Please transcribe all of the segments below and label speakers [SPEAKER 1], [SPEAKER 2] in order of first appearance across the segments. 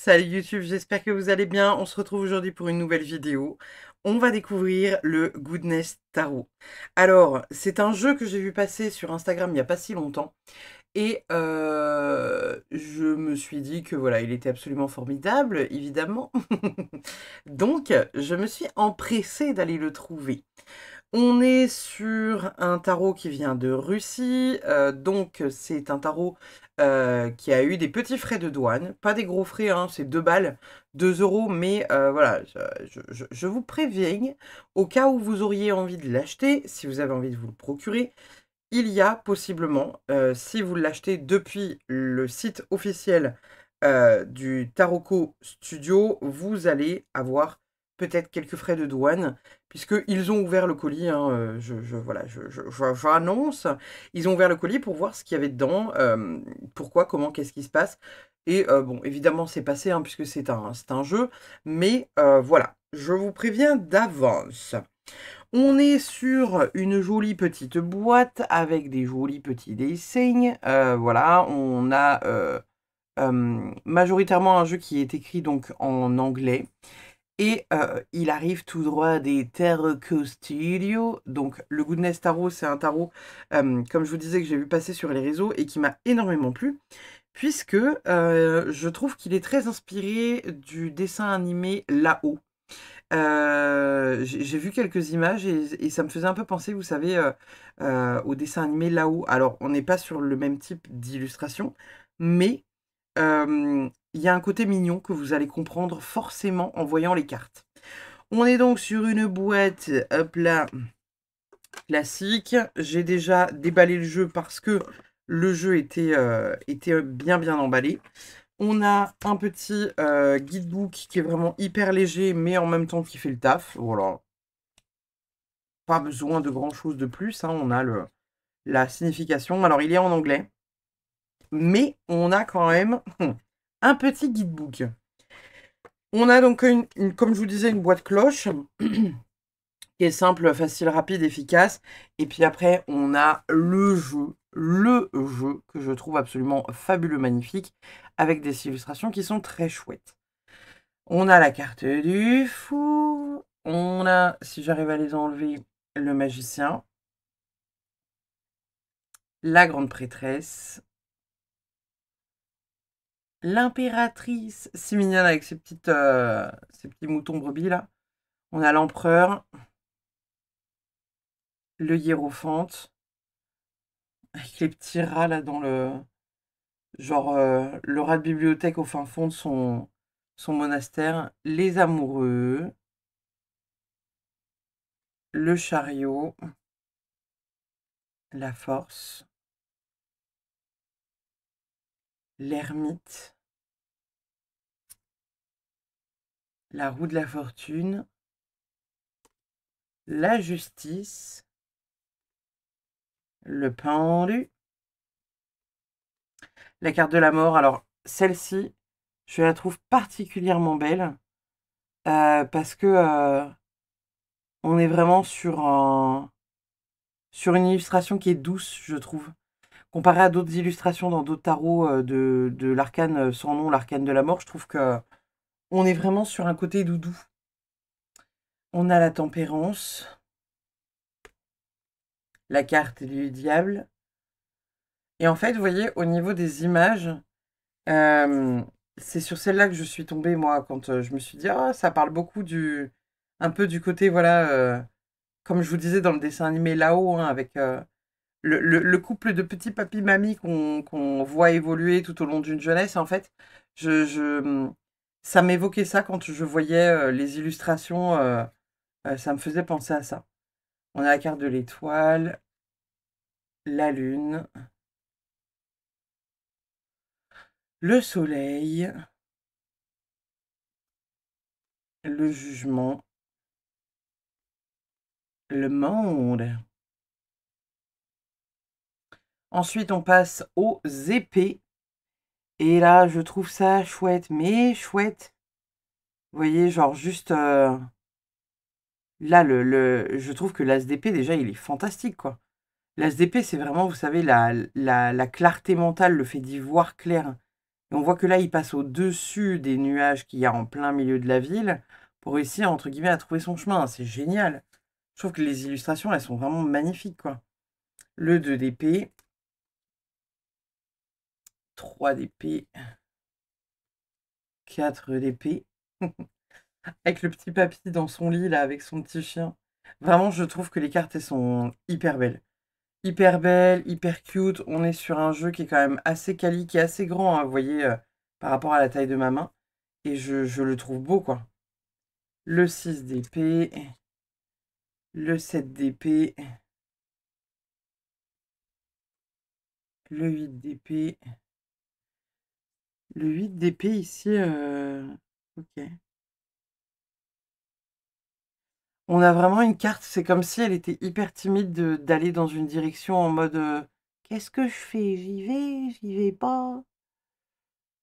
[SPEAKER 1] Salut YouTube, j'espère que vous allez bien. On se retrouve aujourd'hui pour une nouvelle vidéo. On va découvrir le Goodness Tarot. Alors, c'est un jeu que j'ai vu passer sur Instagram il n'y a pas si longtemps. Et je me suis dit que voilà, il était absolument formidable, évidemment. Donc, je me suis empressée d'aller le trouver. On est sur un tarot qui vient de Russie, donc c'est un tarot qui a eu des petits frais de douane, pas des gros frais, hein, c'est 2 balles, 2 euros, mais voilà, je vous préviens, au cas où vous auriez envie de l'acheter, si vous avez envie de vous le procurer, il y a possiblement, si vous l'achetez depuis le site officiel du Taroko Studio, vous allez avoir peut-être quelques frais de douane, puisqu'ils ont ouvert le colis, hein, voilà, j'annonce, ils ont ouvert le colis pour voir ce qu'il y avait dedans, pourquoi, comment, qu'est-ce qui se passe. Et bon, évidemment, c'est passé, hein, puisque c'est un jeu, mais voilà, je vous préviens d'avance. On est sur une jolie petite boîte avec des jolis petits dessins. Voilà, on a majoritairement un jeu qui est écrit donc en anglais. Et il arrive tout droit des Taroko Studio. Donc le Goodness Tarot, c'est un tarot, comme je vous disais, que j'ai vu passer sur les réseaux et qui m'a énormément plu. Puisque je trouve qu'il est très inspiré du dessin animé Là-haut. J'ai vu quelques images et ça me faisait un peu penser, vous savez, au dessin animé Là-haut. Alors, on n'est pas sur le même type d'illustration, mais il y a un côté mignon que vous allez comprendre forcément en voyant les cartes. On est donc sur une boîte, hop là, classique. J'ai déjà déballé le jeu parce que le jeu était bien emballé. On a un petit guidebook qui est vraiment hyper léger, mais en même temps qui fait le taf. Voilà. Pas besoin de grand chose de plus, hein. On a la signification. Alors, il est en anglais, mais on a quand même un petit guidebook. On a donc, comme je vous disais, une boîte cloche qui est simple, facile, rapide, efficace. Et puis après, on a le jeu que je trouve absolument fabuleux, magnifique, avec des illustrations qui sont très chouettes. On a la carte du fou. On a, si j'arrive à les enlever, le magicien. La grande prêtresse. L'impératrice. Si mignonne avec ses petits moutons brebis là. On a l'empereur. Le hiérophante. Avec les petits rats là dans le... Genre le rat de bibliothèque au fin fond de son monastère. Les amoureux. Le chariot. La force. L'ermite. La roue de la fortune. La justice. Le pendu. La carte de la mort. Alors, celle-ci, je la trouve particulièrement belle. Parce que on est vraiment sur une illustration qui est douce, je trouve. Comparé à d'autres illustrations dans d'autres tarots de l'arcane sans nom, l'arcane de la mort, je trouve que on est vraiment sur un côté doudou. On a la tempérance, la carte du diable. Et en fait, vous voyez, au niveau des images, c'est sur celle-là que je suis tombée, moi, quand je me suis dit, ah, ça parle beaucoup un peu du côté, voilà, comme je vous disais dans le dessin animé là-haut, hein, avec le couple de petits papy-mamie qu'on voit évoluer tout au long d'une jeunesse. En fait, ça m'évoquait ça quand je voyais les illustrations, ça me faisait penser à ça. On a la carte de l'étoile, la lune, le soleil, le jugement, le monde. Ensuite, on passe aux épées. Et là, je trouve ça chouette, mais chouette. Vous voyez, genre juste... là, je trouve que l'as d'épée, déjà, il est fantastique, quoi. L'as d'épée, c'est vraiment, vous savez, la clarté mentale, le fait d'y voir clair. Et on voit que là, il passe au-dessus des nuages qu'il y a en plein milieu de la ville pour réussir, entre guillemets, à trouver son chemin. C'est génial. Je trouve que les illustrations, elles sont vraiment magnifiques, quoi. Le 2 d'épée. 3 d'épée. 4 d'épée. Avec le petit papy dans son lit, là, avec son petit chien. Vraiment, je trouve que les cartes, elles sont hyper belles. Hyper belles, hyper cute. On est sur un jeu qui est quand même assez quali, qui est assez grand, hein, vous voyez, par rapport à la taille de ma main. Et je le trouve beau, quoi. Le 6 d'épée. Le 7 d'épée. Le 8 d'épée. Le 8 d'épée ici, ok. On a vraiment une carte, c'est comme si elle était hyper timide d'aller dans une direction en mode qu'est-ce que je fais? J'y vais pas.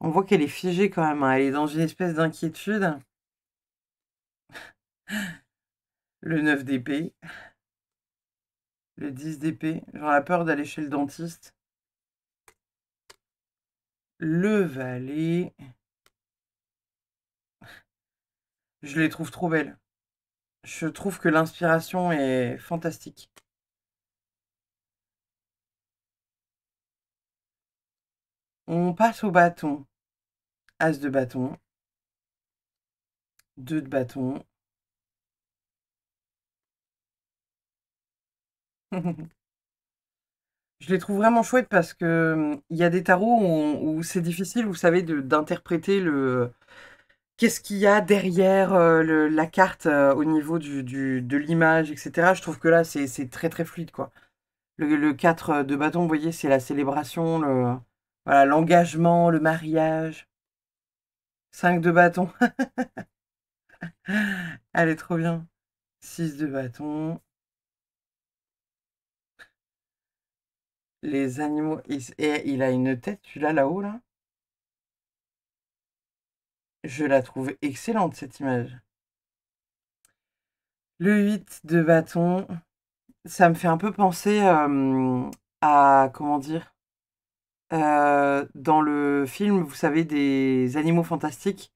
[SPEAKER 1] On voit qu'elle est figée quand même, hein, elle est dans une espèce d'inquiétude. Le 9 d'épée. Le 10 d'épée. J'aurais peur d'aller chez le dentiste. Le valet. Je les trouve trop belles. Je trouve que l'inspiration est fantastique. On passe au bâton. As de bâton. 2 de bâton. Je les trouve vraiment chouettes parce que il y a des tarots où c'est difficile, vous savez, d'interpréter le qu'est-ce qu'il y a derrière la carte au niveau de l'image, etc. Je trouve que là, c'est très très fluide, quoi. Le 4 de bâton, vous voyez, c'est la célébration, voilà, l'engagement, le mariage. 5 de bâton. Elle est trop bien. 6 de bâton. Les animaux. Et il a une tête, celui-là, là-haut, là. Je la trouve excellente, cette image. Le 8 de bâton, ça me fait un peu penser à, comment dire, dans le film, vous savez, des animaux fantastiques,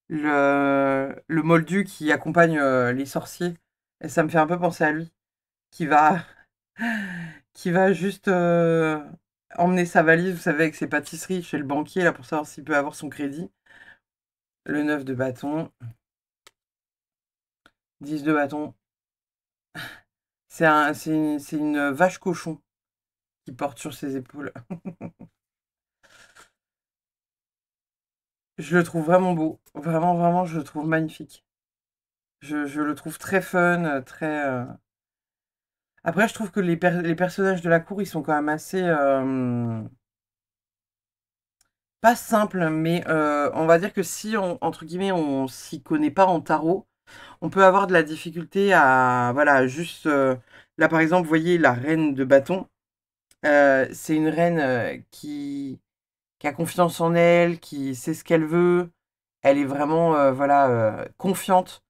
[SPEAKER 1] le moldu qui accompagne les sorciers. Et ça me fait un peu penser à lui, qui va, qui va juste emmener sa valise, vous savez, avec ses pâtisseries chez le banquier, là, pour savoir s'il peut avoir son crédit. Le 9 de bâton, 10 de bâton. C'est une vache cochon qui porte sur ses épaules. Je le trouve vraiment beau. Vraiment, vraiment, je le trouve magnifique. Je le trouve très fun, très... Après, je trouve que les personnages de la cour, ils sont quand même assez... pas simples, mais on va dire que si, entre guillemets, on s'y connaît pas en tarot, on peut avoir de la difficulté à... Voilà, juste... là, par exemple, vous voyez la reine de bâton. C'est une reine qui a confiance en elle, qui sait ce qu'elle veut. Elle est vraiment, voilà, confiante.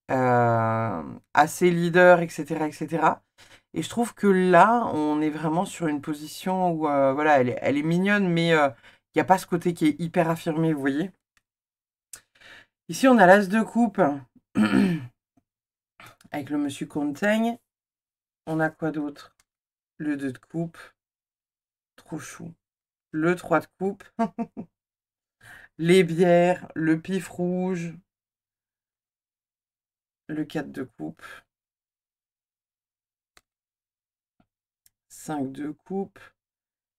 [SPEAKER 1] Assez leader, etc., etc. Et je trouve que là, on est vraiment sur une position où, voilà, elle est mignonne, mais il n'y a pas ce côté qui est hyper affirmé, vous voyez. Ici, on a l'as de coupe avec le monsieur Contaigne. On a quoi d'autre? Le 2 de coupe. Trop chou. Le 3 de coupe. Les bières. Le pif rouge. Le 4 de coupe. 5 de coupe.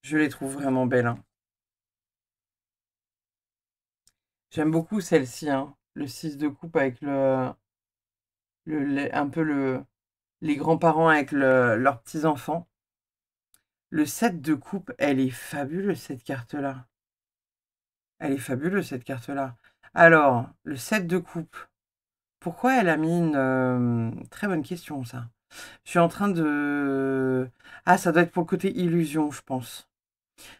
[SPEAKER 1] Je les trouve vraiment belles, hein. J'aime beaucoup celle-ci, hein. Le 6 de coupe avec un peu les grands-parents avec leurs petits-enfants. Le 7 de coupe, elle est fabuleuse, cette carte-là. Elle est fabuleuse, cette carte-là. Alors, le 7 de coupe. Pourquoi elle a mis une... très bonne question, ça. Je suis en train de... Ah, ça doit être pour le côté illusion, je pense.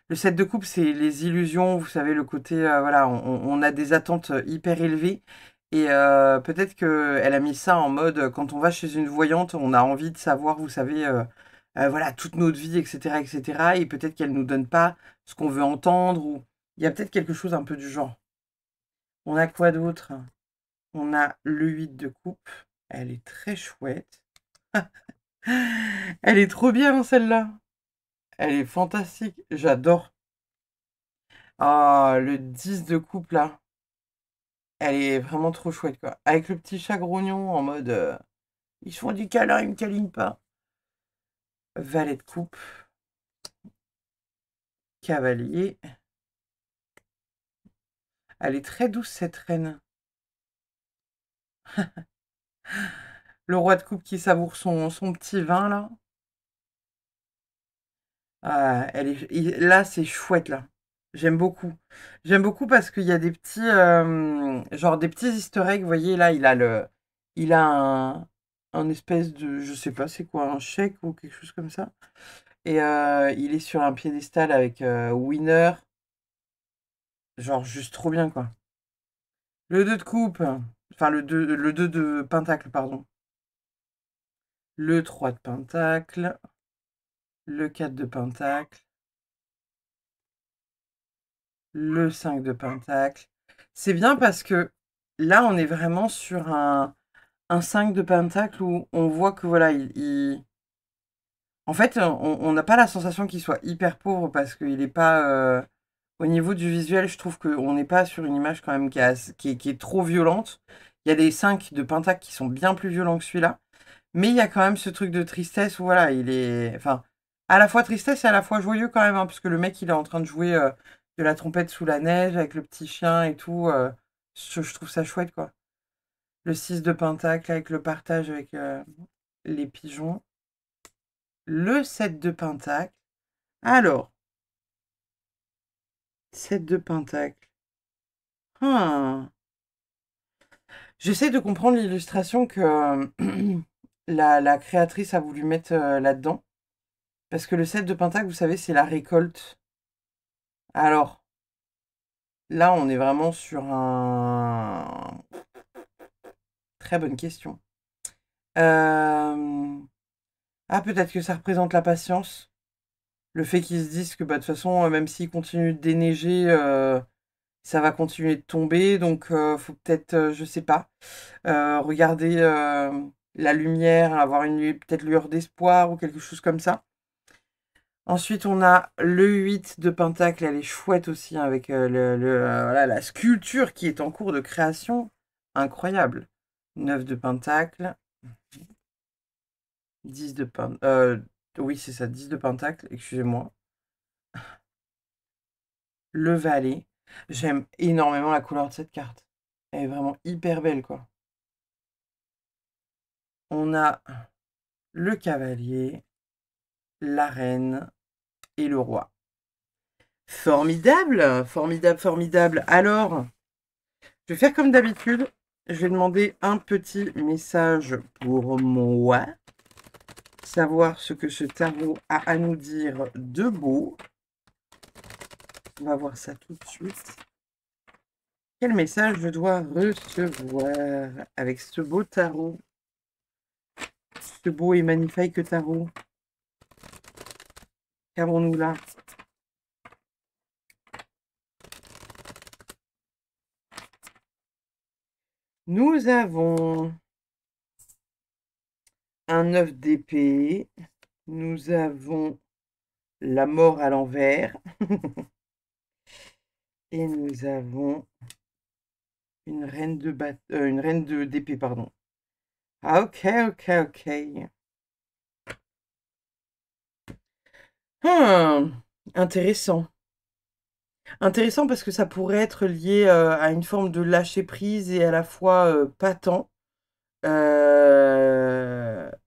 [SPEAKER 1] Le 7 de coupe, c'est les illusions, vous savez, le côté, voilà, on a des attentes hyper élevées. Et peut-être qu'elle a mis ça en mode, quand on va chez une voyante, on a envie de savoir, vous savez, voilà, toute notre vie, etc., etc. Et peut-être qu'elle ne nous donne pas ce qu'on veut entendre. Il y a peut-être quelque chose un peu du genre. On a quoi d'autre? On a le 8 de coupe. Elle est très chouette. Elle est trop bien, celle-là. Elle est fantastique. J'adore. Ah, le 10 de coupe, là. Elle est vraiment trop chouette, quoi. Avec le petit chat grognon en mode... ils se font du câlin, ils me câlinent pas. Valet de coupe. Cavalier. Elle est très douce, cette reine. Le roi de coupe qui savoure son petit vin, là. Ah, là, c'est chouette, là. J'aime beaucoup. J'aime beaucoup parce qu'il y a des petits, genre des petits easter eggs. Vous voyez, là, il a un espèce de, je sais pas, c'est quoi, un chèque ou quelque chose comme ça. Et il est sur un piédestal avec Winner. Genre, juste trop bien, quoi. Le 2 de coupe. Enfin, le 2 de pentacle, pardon. Le 3 de pentacle. Le 4 de pentacle. Le 5 de pentacle. C'est bien parce que là, on est vraiment sur un 5 de pentacle où on voit que voilà, en fait, on n'a pas la sensation qu'il soit hyper pauvre parce qu'il n'est pas... Au niveau du visuel, je trouve qu'on n'est pas sur une image quand même qui est trop violente. Il y a des 5 de pentacle qui sont bien plus violents que celui-là. Mais il y a quand même ce truc de tristesse où voilà, il est... Enfin, à la fois tristesse et à la fois joyeux quand même, hein, parce que le mec, il est en train de jouer de la trompette sous la neige avec le petit chien et tout. Je trouve ça chouette, quoi. Le 6 de pentacle avec le partage avec les pigeons. Le 7 de pentacle. Alors, 7 de pentacle. Ah. J'essaie de comprendre l'illustration que la créatrice a voulu mettre là-dedans. Parce que le 7 de pentacle, vous savez, c'est la récolte. Alors, là, on est vraiment sur un... Très bonne question. Ah, peut-être que ça représente la patience. Le fait qu'ils se disent que bah, de toute façon, même s'il continue de déneiger, ça va continuer de tomber. Donc, faut peut-être, je sais pas, regarder la lumière, avoir peut-être lueur d'espoir ou quelque chose comme ça. Ensuite, on a le 8 de pentacle. Elle est chouette aussi, hein, avec voilà, la sculpture qui est en cours de création. Incroyable. 9 de pentacle. 10 de pentacle. Oui, c'est ça, 10 de pentacle, excusez-moi. Le valet. J'aime énormément la couleur de cette carte. Elle est vraiment hyper belle, quoi. On a le cavalier, la reine et le roi. Formidable, formidable, formidable. Alors, je vais faire comme d'habitude. Je vais demander un petit message pour moi. Savoir ce que ce tarot a à nous dire de beau. On va voir ça tout de suite. Quel message je dois recevoir avec ce beau tarot? Ce beau et magnifique tarot. Qu'avons-nous là? Nous avons un 9 d'épée. Nous avons la mort à l'envers. Et nous avons une reine d'épée, pardon. Ah, ok, ok, ok. Intéressant. Intéressant parce que ça pourrait être lié à une forme de lâcher prise et à la fois pas tant.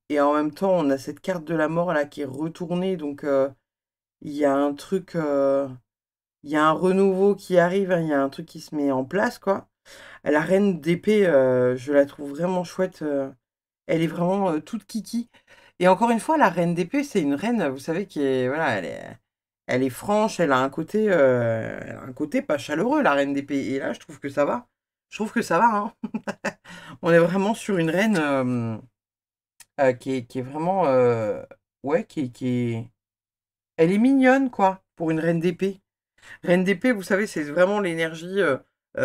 [SPEAKER 1] Et en même temps, on a cette carte de la mort là qui est retournée, donc il y a un truc, il y a un renouveau qui arrive, hein, il y a un truc qui se met en place, quoi. La reine d'épée, je la trouve vraiment chouette. Elle est vraiment toute kiki. Et encore une fois, la reine d'épée, c'est une reine, vous savez, qui est, voilà, elle est franche, elle a un côté pas chaleureux, la reine d'épée. Et là, je trouve que ça va. Je trouve que ça va, hein. On est vraiment sur une reine qui est vraiment, ouais, elle est mignonne, quoi, pour une reine d'épée. Reine d'épée, vous savez, c'est vraiment l'énergie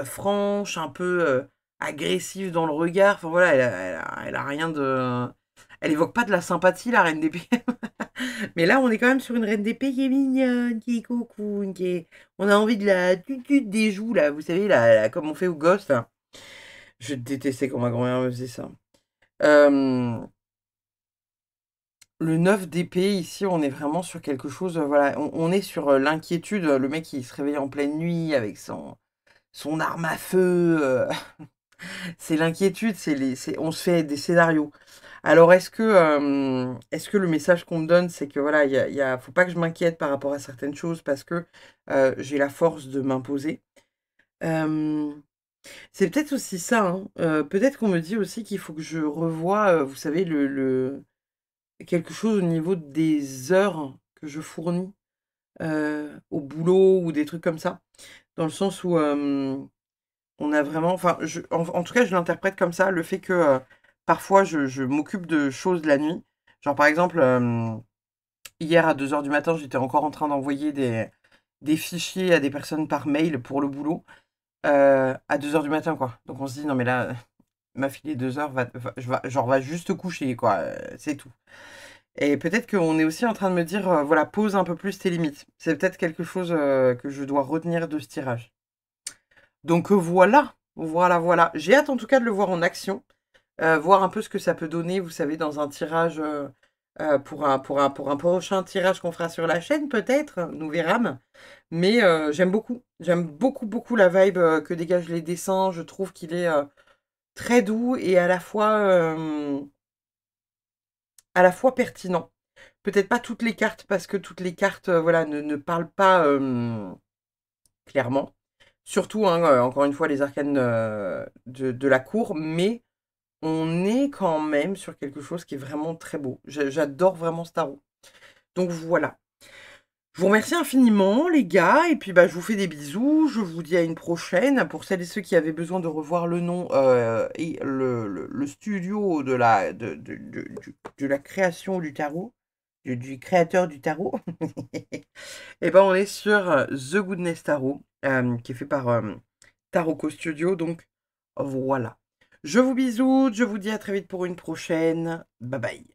[SPEAKER 1] franche, un peu agressive dans le regard. Enfin voilà, elle a rien de... Elle évoque pas de la sympathie, la reine d'épée. Mais là, on est quand même sur une reine d'épée qui est mignonne, qui est cocoon, qui est... On a envie de la tutute des joues, là. Vous savez, comme on fait au Ghost, là. Je détestais quand ma grand-mère me faisait ça. Euh, Le 9 d'épée, ici, on est vraiment sur quelque chose... voilà, on est sur l'inquiétude. Le mec, il se réveille en pleine nuit avec son arme à feu. C'est l'inquiétude, on se fait des scénarios. Alors, est-ce que le message qu'on me donne, c'est que voilà, faut pas que je m'inquiète par rapport à certaines choses parce que j'ai la force de m'imposer. Euh, c'est peut-être aussi ça, hein. Peut-être qu'on me dit aussi qu'il faut que je revoie, vous savez, quelque chose au niveau des heures que je fournis au boulot ou des trucs comme ça. Dans le sens où on a vraiment, enfin, en tout cas, je l'interprète comme ça, le fait que parfois je m'occupe de choses la nuit. Genre, par exemple, hier à 2 heures du matin, j'étais encore en train d'envoyer des fichiers à des personnes par mail pour le boulot à 2 heures du matin, quoi. Donc on se dit, non, mais là, ma fille est 2 heures, genre, va juste te coucher, quoi. C'est tout. Et peut-être qu'on est aussi en train de me dire, voilà, pose un peu plus tes limites. C'est peut-être quelque chose que je dois retenir de ce tirage. Donc voilà, voilà, voilà. J'ai hâte en tout cas de le voir en action, voir un peu ce que ça peut donner, vous savez, dans un tirage, pour un prochain tirage qu'on fera sur la chaîne, peut-être, nous verrons. Mais j'aime beaucoup, beaucoup la vibe que dégagent les dessins. Je trouve qu'il est très doux et à la fois pertinent. Peut-être pas toutes les cartes, parce que toutes les cartes, voilà, ne parlent pas clairement. Surtout, hein, encore une fois, les arcanes de la cour, mais on est quand même sur quelque chose qui est vraiment très beau. J'adore vraiment ce tarot. Donc voilà. Je vous remercie infiniment, les gars, et puis bah, je vous fais des bisous. Je vous dis à une prochaine. Pour celles et ceux qui avaient besoin de revoir le nom et le studio de la création du tarot, du créateur du tarot, et ben on est sur The Goodness Tarot, qui est fait par Taroko Studio. Donc voilà. Je vous bisous, je vous dis à très vite pour une prochaine. Bye bye.